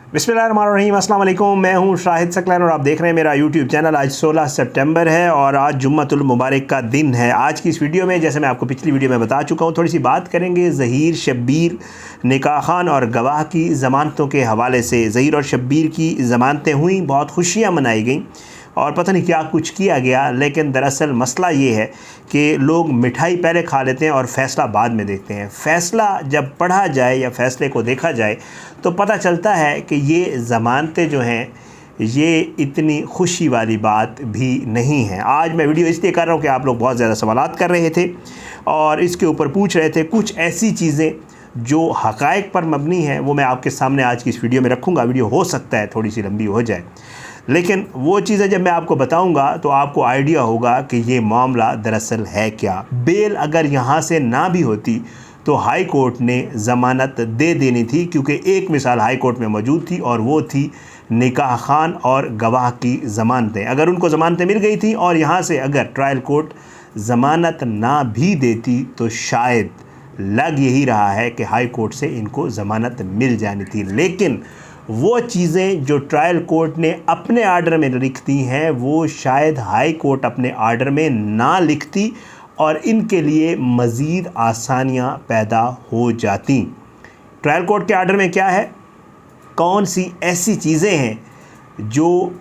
बिस्मिल्लाहिर्रहमानिर्रहीम, अस्सलाम वालेकुम। मैं हूं शाहिद सकलैन और आप देख रहे हैं मेरा यूट्यूब चैनल। आज 16 सितंबर है और आज जुम्मतुल मुबारक का दिन है। आज की इस वीडियो में, जैसे मैं आपको पिछली वीडियो में बता चुका हूं, थोड़ी सी बात करेंगे ज़हीर शब्बीर निकाह खान और गवाह की ज़मानतों के हवाले से। ज़हीर और शब्बीर की ज़मानतें हुई, बहुत खुशियाँ मनाई गई और पता नहीं क्या कुछ किया गया, लेकिन दरअसल मसला ये है कि लोग मिठाई पहले खा लेते हैं और फ़ैसला बाद में देखते हैं। फ़ैसला जब पढ़ा जाए या फ़ैसले को देखा जाए तो पता चलता है कि ये ज़मानतें जो हैं ये इतनी खुशी वाली बात भी नहीं है। आज मैं वीडियो इसलिए कर रहा हूँ कि आप लोग बहुत ज़्यादा सवालात कर रहे थे और इसके ऊपर पूछ रहे थे कुछ ऐसी चीज़ें जो हक़ाइक़ पर मबनी हैं, वो मैं आपके सामने आज की इस वीडियो में रखूँगा। वीडियो हो सकता है थोड़ी सी लंबी हो जाए, लेकिन वो चीज़ें जब मैं आपको बताऊंगा तो आपको आइडिया होगा कि ये मामला दरअसल है क्या। बेल अगर यहाँ से ना भी होती तो हाई कोर्ट ने ज़मानत दे देनी थी, क्योंकि एक मिसाल हाई कोर्ट में मौजूद थी और वो थी निकाह खान और गवाह की ज़मानतें। अगर उनको ज़मानतें मिल गई थी और यहाँ से अगर ट्रायल कोर्ट ज़मानत ना भी देती तो शायद लग यही रहा है कि हाई कोर्ट से इनको ज़मानत मिल जानी थी। लेकिन वो चीज़ें जो ट्रायल कोर्ट ने अपने आर्डर में लिखती हैं वो शायद हाई कोर्ट अपने आर्डर में ना लिखती और इनके लिए मज़ीद आसानियां पैदा हो जाती। ट्रायल कोर्ट के आर्डर में क्या है, कौन सी ऐसी चीज़ें हैं जो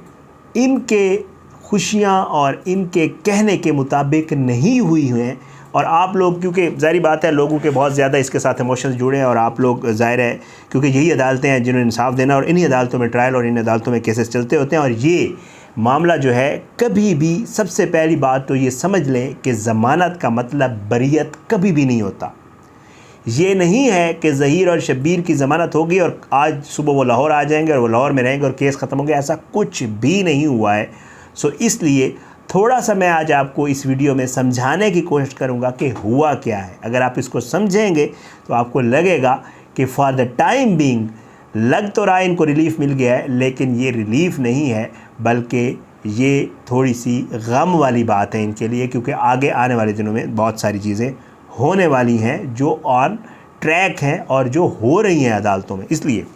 इनके खुशियां और इनके कहने के मुताबिक नहीं हुई हैं। और आप लोग, क्योंकि ज़ाहिर बात है लोगों के बहुत ज़्यादा इसके साथ इमोशंस जुड़े हैं और आप लोग, ज़ाहिर है क्योंकि यही अदालतें हैं जिन्होंने इंसाफ देना और इन्हीं अदालतों में ट्रायल और इन अदालतों में केसेस चलते होते हैं। और ये मामला जो है, कभी भी सबसे पहली बात तो ये समझ लें कि ज़मानत का मतलब बरियत कभी भी नहीं होता। ये नहीं है कि ज़हीर और शब्बीर की ज़मानत होगी और आज सुबह वो लाहौर आ जाएंगे और वो लाहौर में रहेंगे और केस ख़त्म हो गया, ऐसा कुछ भी नहीं हुआ है। सो इसलिए थोड़ा सा मैं आज आपको इस वीडियो में समझाने की कोशिश करूंगा कि हुआ क्या है। अगर आप इसको समझेंगे तो आपको लगेगा कि फॉर द टाइम बीइंग लग तो रहा है इनको रिलीफ़ मिल गया है, लेकिन ये रिलीफ़ नहीं है बल्कि ये थोड़ी सी गम वाली बात है इनके लिए, क्योंकि आगे आने वाले दिनों में बहुत सारी चीज़ें होने वाली हैं जो ऑन ट्रैक हैं और जो हो रही हैं अदालतों में। इसलिए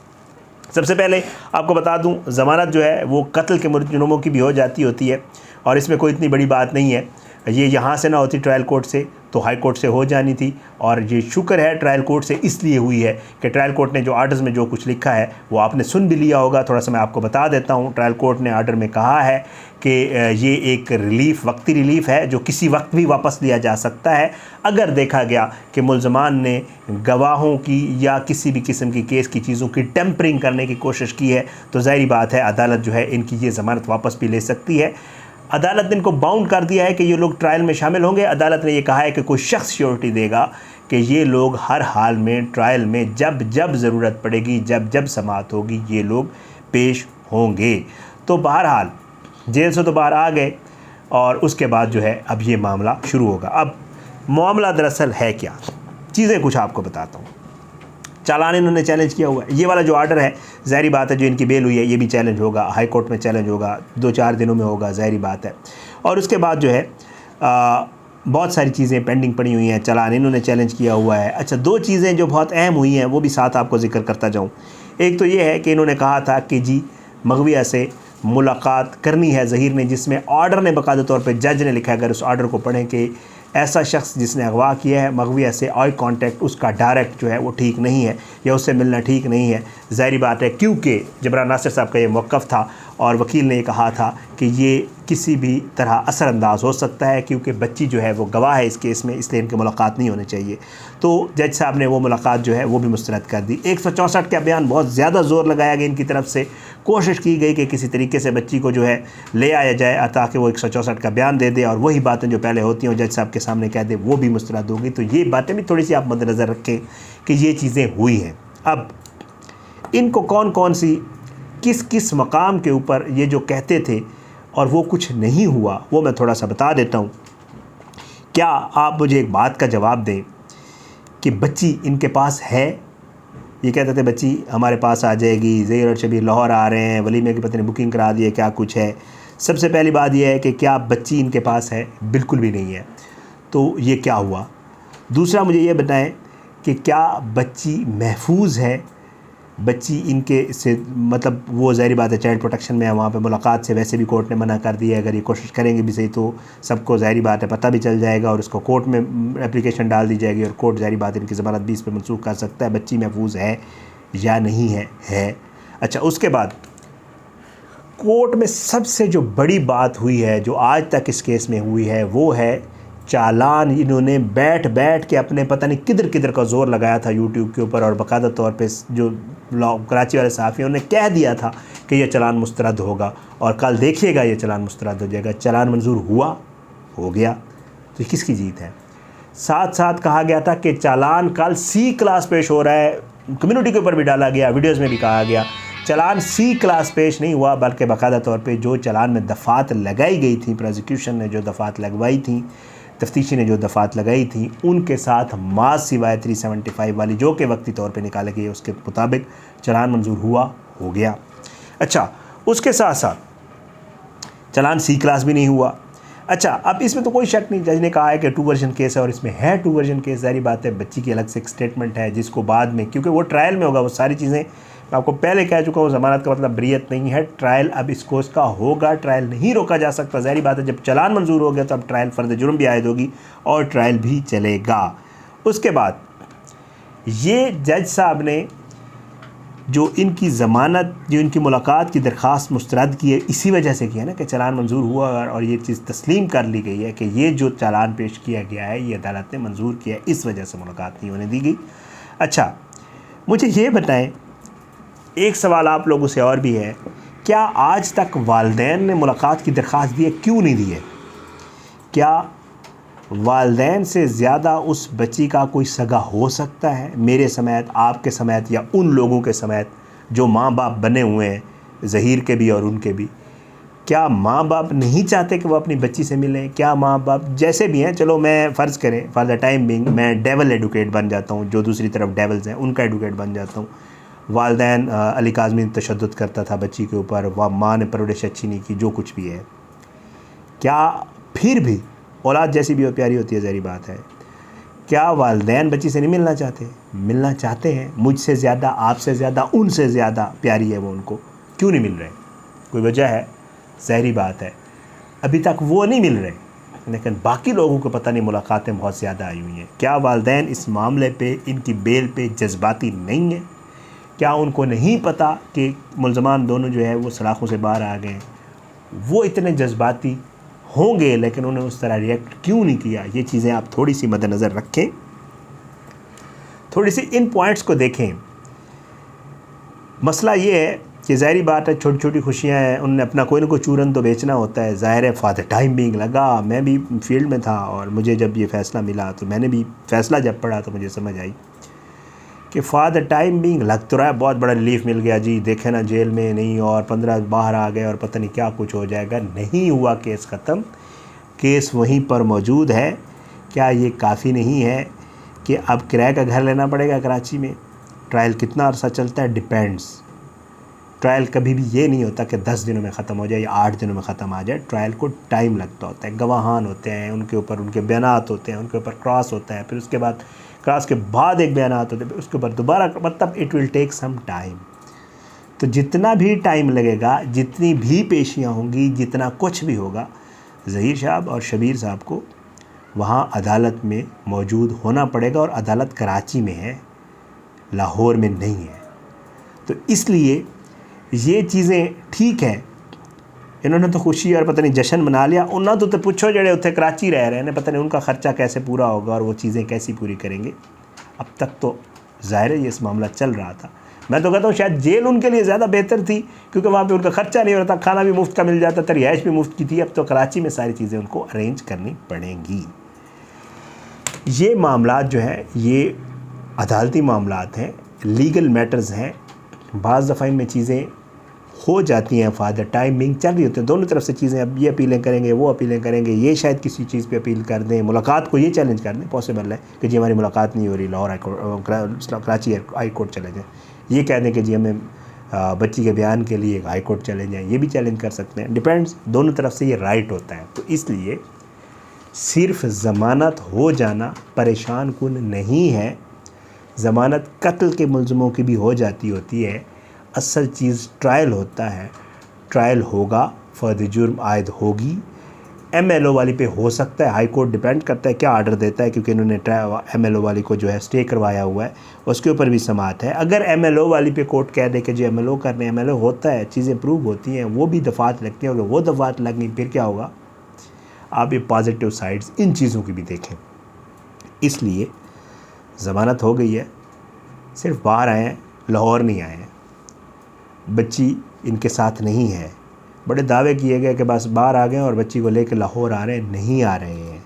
सबसे पहले आपको बता दूं, ज़मानत जो है वो कत्ल के मुजरिमों की भी हो जाती होती है और इसमें कोई इतनी बड़ी बात नहीं है। ये यहाँ से ना होती ट्रायल कोर्ट से तो हाई कोर्ट से हो जानी थी, और ये शुक्र है ट्रायल कोर्ट से इसलिए हुई है कि ट्रायल कोर्ट ने जो आर्डर्स में जो कुछ लिखा है वो आपने सुन भी लिया होगा। थोड़ा सा मैं आपको बता देता हूँ। ट्रायल कोर्ट ने आर्डर में कहा है कि ये एक रिलीफ़, वक्ती रिलीफ़ है जो किसी वक्त भी वापस लिया जा सकता है अगर देखा गया कि मुल्ज़मान ने गवाहों की या किसी भी किस्म की केस की चीज़ों की टेम्परिंग करने की कोशिश की है तो ज़ाहिर बात है अदालत जो है इनकी ये ज़मानत वापस भी ले सकती है। अदालत ने इनको बाउंड कर दिया है कि ये लोग ट्रायल में शामिल होंगे। अदालत ने ये कहा है कि कोई शख्स श्योरिटी देगा कि ये लोग हर हाल में ट्रायल में जब जब ज़रूरत पड़ेगी, जब जब समाअत होगी, ये लोग पेश होंगे। तो बहरहाल जेल से तो बाहर आ गए और उसके बाद जो है अब ये मामला शुरू होगा। अब मामला दरअसल है क्या, चीज़ें कुछ आपको बताता हूँ। चालान इन्होंने चैलेंज किया हुआ है। ये वाला जो आर्डर है, ज़ाहिर बात है जो इनकी बेल हुई है ये भी चैलेंज होगा, हाई कोर्ट में चैलेंज होगा, 2-4 दिनों में होगा, ज़ाहिर बात है। और उसके बाद जो है बहुत सारी चीज़ें पेंडिंग पड़ी हुई हैं। चालान इन्होंने चैलेंज किया हुआ है। अच्छा, 2 चीज़ें जो बहुत अहम हुई हैं वो भी साथ आपको जिक्र करता जाऊँ। एक तो ये है कि इन्होंने कहा था कि जी मगविया से मुलाकात करनी है ज़हीर ने, जिसमें ऑर्डर ने बाकायदा तौर पे जज ने लिखा है, अगर उस ऑर्डर को पढ़ें कि ऐसा शख्स जिसने अगवा किया है मगविया से आई कांटेक्ट उसका डायरेक्ट जो है वो ठीक नहीं है या उससे मिलना ठीक नहीं है। ज़ाहिर बात है क्योंकि जबरान नासिर साहब का ये मौक़िफ़ था और वकील ने ये कहा था कि ये किसी भी तरह असरअंदाज हो सकता है क्योंकि बच्ची जो है वो गवाह है इस केस में, इसलिए इनकी मुलाकात नहीं होनी चाहिए। तो जज साहब ने वो मुलाकात जो है वो भी मुस्तरद कर दी। 164 का बयान बहुत ज़्यादा ज़ोर लगाया गया इनकी तरफ से, कोशिश की गई कि किसी तरीके से बच्ची को जो है ले आया जाए ताकि वो 164 का बयान दे दे और वही बातें जो पहले होती हैं जज साहब के सामने कह दे, वो भी मुस्तरद होगी। तो ये बातें भी थोड़ी सी आप मद्देनज़र रखें कि ये चीज़ें हुई हैं। अब इनको कौन कौन सी किस किस मकाम के ऊपर ये जो कहते थे और वो कुछ नहीं हुआ वो मैं थोड़ा सा बता देता हूँ। क्या आप मुझे एक बात का जवाब दें कि बच्ची इनके पास है? ये कहते थे बच्ची हमारे पास आ जाएगी, ज़हीर और शब्बीर लाहौर आ रहे हैं, वलीमे की पत्नी बुकिंग करा दी है, क्या कुछ है। सबसे पहली बात यह है कि क्या बच्ची इनके पास है? बिल्कुल भी नहीं है। तो ये क्या हुआ? दूसरा मुझे ये बताएं कि क्या बच्ची महफूज है बच्ची इनके से मतलब वो ज़ाहिर बात है चाइल्ड प्रोटेक्शन में है, वहाँ पे मुलाकात से वैसे भी कोर्ट ने मना कर दिया है। अगर ये कोशिश करेंगे भी सही तो सबको ज़ाहिर बात है पता भी चल जाएगा और उसको कोर्ट में एप्लीकेशन डाल दी जाएगी और कोर्ट ज़ाहिर बात है इनकी ज़मानत 20 पे मनसूख कर सकता है बच्ची महफूज है या नहीं है। अच्छा, उसके बाद कोर्ट में सबसे जो बड़ी बात हुई है जो आज तक इस केस में हुई है वो है चालान। इन्होंने बैठ बैठ के अपने पता नहीं किधर किधर का ज़ोर लगाया था यूट्यूब के ऊपर और बाकायदा तौर पे जो कराची वाले सहाफ़ियों ने कह दिया था कि यह चालान मुस्तरद होगा और कल देखिएगा ये चालान मुस्तरद हो जाएगा। चालान मंजूर हुआ, हो गया, तो किसकी जीत है। साथ साथ कहा गया था कि चालान कल C क्लास पेश हो रहा है, कम्युनिटी के ऊपर भी डाला गया, वीडियोज़ में भी कहा गया चालान C क्लास पेश नहीं हुआ बल्कि बाकायदा तौर पे जो चालान में दफ़ात लगाई गई थी, प्रोसिक्यूशन ने जो दफ़ात लगवाई थी, तफ्तीशी ने जो दफ़ात लगाई थी, उनके साथ माज सिवाय 375 वाली जो कि वक्ती तौर पे निकाले गई उसके मुताबिक चालान मंजूर हुआ, हो गया। अच्छा, उसके साथ साथ चालान C क्लास भी नहीं हुआ। अच्छा, अब इसमें तो कोई शक नहीं, जज ने कहा है कि 2 वर्जन केस है और इसमें है 2 वर्जन केस। सारी बात है, बच्ची की अलग से एक स्टेटमेंट है जिसको बाद में, क्योंकि वो ट्रायल में होगा, वो सारी चीज़ें मैं आपको पहले कह चुका हूँ, ज़मानत का मतलब बरियत नहीं है। ट्रायल अब इसको इसका होगा, ट्रायल नहीं रोका जा सकता। ज़ाहिर बात है जब चालान मंजूर हो गया तो अब ट्रायल फ़र्द जुर्म भी आयद होगी और ट्रायल भी चलेगा। उसके बाद ये जज साहब ने जो इनकी ज़मानत, जो इनकी मुलाकात की दरख्वास्त मुस्तरद की है, इसी वजह से किया ना कि चालान मंजूर हुआ और ये चीज़ तस्लीम कर ली गई है कि ये जो चालान पेश किया गया है ये अदालत ने मंजूर किया है, इस वजह से मुलाकात नहीं होने दी गई। अच्छा, मुझे ये बताएं, एक सवाल आप लोगों से और भी है, क्या आज तक वालिदैन ने मुलाकात की दरख्वास्त दी है? क्यों नहीं दी है? क्या वालिदैन से ज़्यादा उस बच्ची का कोई सगा हो सकता है, मेरे समेत, आपके समेत, या उन लोगों के समेत जो माँ बाप बने हुए हैं, ज़हीर के भी और उनके भी? क्या माँ बाप नहीं चाहते कि वो अपनी बच्ची से मिलें? क्या माँ बाप जैसे भी हैं, चलो मैं फ़र्ज़ करें फॉर द टाइम बिंग मैं डेवल एडवोकेट बन जाता हूँ, जो दूसरी तरफ डेवल्स हैं उनका एडवोकेट बन जाता हूँ। वालिदैन अली काज़मी तशद्दुद करता था बच्ची के ऊपर, वह माँ ने परवरिश अच्छी नहीं की, जो कुछ भी है, क्या फिर भी औलाद जैसी भी प्यारी होती है, ज़ाहिर बात है, क्या वालिदैन बच्ची से नहीं मिलना चाहते? मिलना चाहते हैं। मुझसे ज़्यादा, आपसे ज़्यादा, उनसे ज़्यादा प्यारी है वो उनको, क्यों नहीं मिल रहे? कोई वजह है? ज़ाहिर बात है अभी तक वो नहीं मिल रहे, लेकिन बाकी लोगों को पता नहीं मुलाकातें बहुत ज़्यादा आई हुई हैं। क्या वालिदैन इस मामले पे, इनकी बेल पे जज्बाती नहीं है? क्या उनको नहीं पता कि मुल्ज़मान दोनों जो है वो सलाखों से बाहर आ गए? वो इतने जज्बाती होंगे लेकिन उन्होंने उस तरह रिएक्ट क्यों नहीं किया? ये चीज़ें आप थोड़ी सी मद्देनज़र रखें, थोड़ी सी इन पॉइंट्स को देखें। मसला ये है कि ज़ाहिर बात है छोटी छोटी खुशियाँ हैं, उन्होंने अपना कोई ना कोई चूरन तो बेचना होता है। ज़ाहिर है फॉर द टाइम बिंग लगा, मैं भी फील्ड में था और मुझे जब ये फ़ैसला मिला तो मैंने भी फ़ैसला जब पढ़ा तो मुझे समझ आई कि फॉर द टाइम बिंग लग तो रहा है बहुत बड़ा रिलीफ मिल गया जी, देखे ना जेल में नहीं और 15 बाहर आ गए और पता नहीं क्या कुछ हो जाएगा। नहीं हुआ, केस ख़त्म, केस वहीं पर मौजूद है। क्या ये काफ़ी नहीं है कि अब किराए का घर लेना पड़ेगा कराची में? ट्रायल कितना अरसा चलता है? डिपेंड्स। ट्रायल कभी भी ये नहीं होता कि 10 दिनों में ख़त्म हो जाए या 8 दिनों में ख़त्म आ जाए। ट्रायल को टाइम लगता होता है, गवाहान होते हैं, उनके ऊपर उनके बयानात होते हैं, उनके ऊपर क्रॉस होता है, फिर उसके बाद क्रॉस के बाद एक बयानात होते हैं, फिर उसके ऊपर दोबारा, मतलब it will take some time. तो जितना भी टाइम लगेगा, जितनी भी पेशियाँ होंगी, जितना कुछ भी होगा, ज़हीर साहब और शबीर साहब को वहाँ अदालत में मौजूद होना पड़ेगा और अदालत कराची में है, लाहौर में नहीं है। तो इसलिए ये चीज़ें ठीक है, इन्होंने तो खुशी और पता नहीं जश्न मना लिया। उन्होंने तो पूछो जड़े उत्थे कराची रह रहे हैं, पता नहीं उनका ख़र्चा कैसे पूरा होगा और वो चीज़ें कैसी पूरी करेंगे। अब तक तो ज़ाहिर है ये इस मामला चल रहा था। मैं तो कहता हूँ शायद जेल उनके लिए ज़्यादा बेहतर थी, क्योंकि वहाँ पे उनका ख़र्चा नहीं हो रहा था, खाना भी मुफ्त का मिल जाता था, रिहाइश भी मुफ्त की थी। अब तो कराची में सारी चीज़ें उनको अरेंज करनी पड़ेंगी। ये मामला जो है ये अदालती मामलात हैं, लीगल मैटर्स हैं। बाज़ दफ़ा इनमें चीज़ें हो जाती हैं, फॉर द टाइम बिंग चल रही होती हैं दोनों तरफ से चीज़ें। अब ये अपीलें करेंगे, वो अपीलें करेंगे, ये शायद किसी चीज़ पे अपील कर दें, मुलाकात को ये चैलेंज कर दें। पॉसिबल है कि जी हमारी मुलाकात नहीं हो रही, Lahore high court, Karachi high court चले जाएँ। ये कह दें कि जी हमें बच्ची के बयान के लिए हाई कोर्ट चले जाएँ, ये भी चैलेंज कर सकते हैं। डिपेंड्स, दोनों तरफ से ये राइट होता है। तो इसलिए सिर्फ ज़मानत हो जाना परेशान कुन नहीं है। ज़मानत कत्ल के मुलज़मों की भी हो जाती होती है। असल चीज़ ट्रायल होता है, ट्रायल होगा, फ़र्द जुर्म आयद होगी। MLO वाली पे हो सकता है, हाई कोर्ट डिपेंड करता है क्या आर्डर देता है, क्योंकि इन्होंने MLO वाली को जो है स्टे करवाया हुआ है, उसके ऊपर भी समाअत है। अगर MLO वाली पे कोर्ट कह दे कि जो MLO करने MLO होता है, चीज़ें प्रूव होती हैं, वो भी दफ़ात लगती हैं, और वो दफ़ात लग गई फिर क्या होगा। आप ये पॉजिटिव साइड्स इन चीज़ों की भी देखें। इसलिए ज़मानत हो गई है, सिर्फ बाहर आए हैं, लाहौर नहीं आए हैं। बच्ची इनके साथ नहीं है। बड़े दावे किए गए कि बस बाहर आ गए और बच्ची को लेकर लाहौर आ रहे हैं, नहीं आ रहे हैं।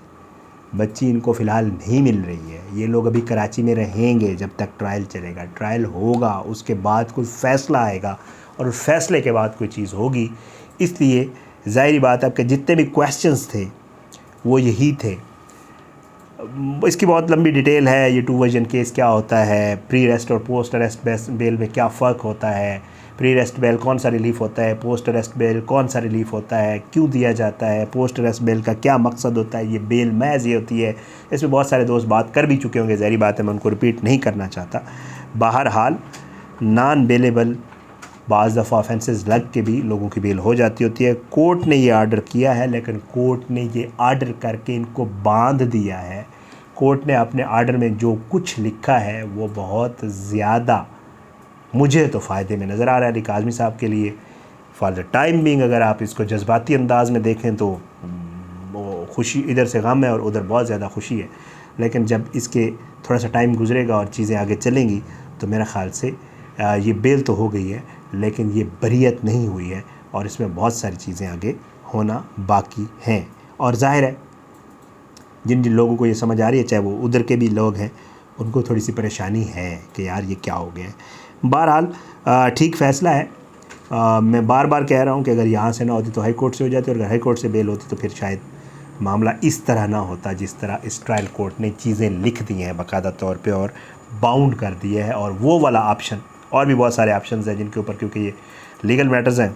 बच्ची इनको फ़िलहाल नहीं मिल रही है। ये लोग अभी कराची में रहेंगे जब तक ट्रायल चलेगा। ट्रायल होगा, उसके बाद कोई फ़ैसला आएगा, और उस फैसले के बाद कोई चीज़ होगी। इसलिए ज़ाहिर बात है आपके जितने भी क्वेश्चंस थे वो यही थे। इसकी बहुत लंबी डिटेल है। ये 2 वर्जन केस क्या होता है, प्री अरेस्ट और पोस्ट अरेस्ट बेल में क्या फ़र्क होता है, प्री अरेस्ट बेल कौन सा रिलीफ़ होता है, पोस्ट अरेस्ट बेल कौन सा रिलीफ़ होता है, क्यों दिया जाता है, पोस्ट अरेस्ट बेल का क्या मकसद होता है, ये बेल महज़ ये होती है। इसमें बहुत सारे दोस्त बात कर भी चुके होंगे, ज़ाहिर बात है मैं उनको रिपीट नहीं करना चाहता। बहरहाल नॉन बेलेबल बाज़ दफ़ा ऑफेंसेस लग के भी लोगों की बेल हो जाती होती है। कोर्ट ने ये आर्डर किया है, लेकिन कोर्ट ने ये आर्डर करके इनको बांध दिया है। कोर्ट ने अपने आर्डर में जो कुछ लिखा है वो बहुत ज़्यादा मुझे तो फ़ायदे में नज़र आ रहा है अली काज़मी साहब के लिए। फॉर द टाइम बिंग अगर आप इसको जज्बाती अंदाज में देखें तो वो खुशी, इधर से गम है और उधर बहुत ज़्यादा खुशी है। लेकिन जब इसके थोड़ा सा टाइम गुजरेगा और चीज़ें आगे चलेंगी तो मेरा ख़्याल से ये बेल तो हो गई है, लेकिन ये बरियत नहीं हुई है, और इसमें बहुत सारी चीज़ें आगे होना बाकी हैं। और ज़ाहिर है जिन जिन लोगों को ये समझ आ रही है, चाहे वो उधर के भी लोग हैं, उनको थोड़ी सी परेशानी है कि यार ये क्या हो गया है। बहरहाल ठीक फ़ैसला है। मैं बार बार कह रहा हूँ कि अगर यहाँ से ना होती तो हाई कोर्ट से हो जाती, और अगर हाई कोर्ट से बेल होती तो फिर शायद मामला इस तरह ना होता जिस तरह इस ट्रायल कोर्ट ने चीज़ें लिख दी हैं बाकायदा तौर पे और बाउंड कर दिया है। और वो वाला ऑप्शन, और भी बहुत सारे ऑप्शंस हैं जिनके ऊपर, क्योंकि ये लीगल मैटर्स हैं,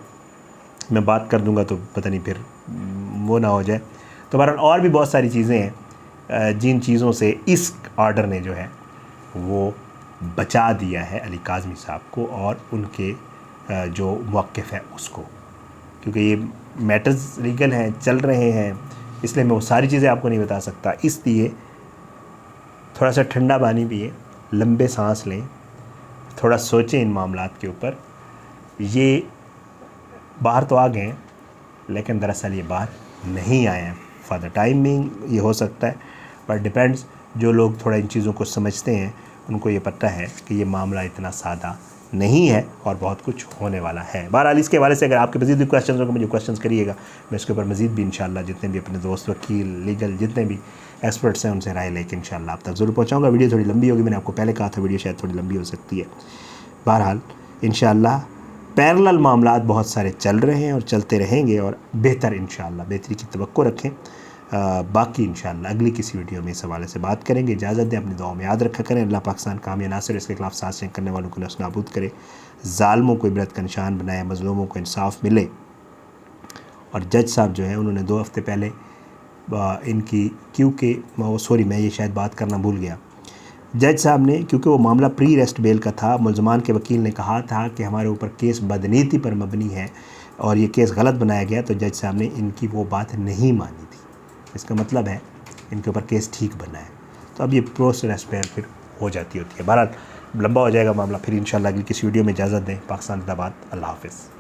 मैं बात कर दूँगा तो पता नहीं फिर वो ना हो जाए। तो बहरहाल और भी बहुत सारी चीज़ें हैं जिन चीज़ों से इस आर्डर ने जो है वो बचा दिया है अली काज़मी साहब को और उनके जो मौक़िफ़ है उसको, क्योंकि ये मैटर्स लीगल हैं, चल रहे हैं, इसलिए मैं वो सारी चीज़ें आपको नहीं बता सकता। इसलिए थोड़ा सा ठंडा पानी पिए, लंबे सांस लें, थोड़ा सोचें इन मामलात के ऊपर। ये बाहर तो आ गए हैं, लेकिन दरअसल ये बाहर नहीं आए हैं। फॉर द टाइम बिंग ये हो सकता है, बट डिपेंड्स। जो लोग थोड़ा इन चीज़ों को समझते हैं उनको ये पता है कि ये मामला इतना सादा नहीं है और बहुत कुछ होने वाला है। बहरहाल इसके हवाले से अगर आपके मज़ीद भी क्वेश्चन होंगे मुझे क्वेश्चन करिएगा, मैं इसके ऊपर मज़ीद भी इंशाल्लाह जितने भी अपने दोस्त, वकील, लीगल जितने भी एक्सपर्ट्स हैं उनसे राय लेकर इंशाल्लाह आप तक ज़रूर पहुँचाऊँगा। वीडियो थोड़ी लंबी होगी, मैंने आपको पहले कहा था वीडियो शायद थोड़ी लंबी हो सकती है। बहरहाल इंशाल्लाह पैरेलल मामलात बहुत सारे चल रहे हैं और चलते रहेंगे, और बेहतर इंशाल्लाह बेहतरी की तवक्को रखें। बाकी इंशाल्लाह अगली किसी वीडियो में इस हवाले से बात करेंगे। इजाज़त दें, अपनी दुआओं में याद रखा करें। अल्लाह पाकिस्तान कामयाब नासिर इसके खिलाफ साजिशें करने वालों को नस्ल नाबूद करे, ज़ालिमों को इबरत का निशान बनाए, मज़लूमों को इंसाफ मिले। और जज साहब जो हैं उन्होंने 2 हफ़्ते पहले इनकी, क्योंकि सॉरी मैं ये शायद बात करना भूल गया, जज साहब ने, क्योंकि वो मामला प्री अरेस्ट बेल का था, मुलज़मान के वकील ने कहा था कि हमारे ऊपर केस बदनीति पर मबनी है और ये केस गलत बनाया गया, तो जज साहब ने इनकी वो बात नहीं मानी थी। इसका मतलब है इनके ऊपर केस ठीक बना है, तो अब ये पोस्ट अरेस्ट बेल फिर हो जाती होती है। बहरहाल लंबा हो जाएगा मामला, फिर इंशाल्लाह अगली किसी वीडियो में इजाज़त दें। पाकिस्तान जिंदाबाद, अल्लाह हाफ़िज़।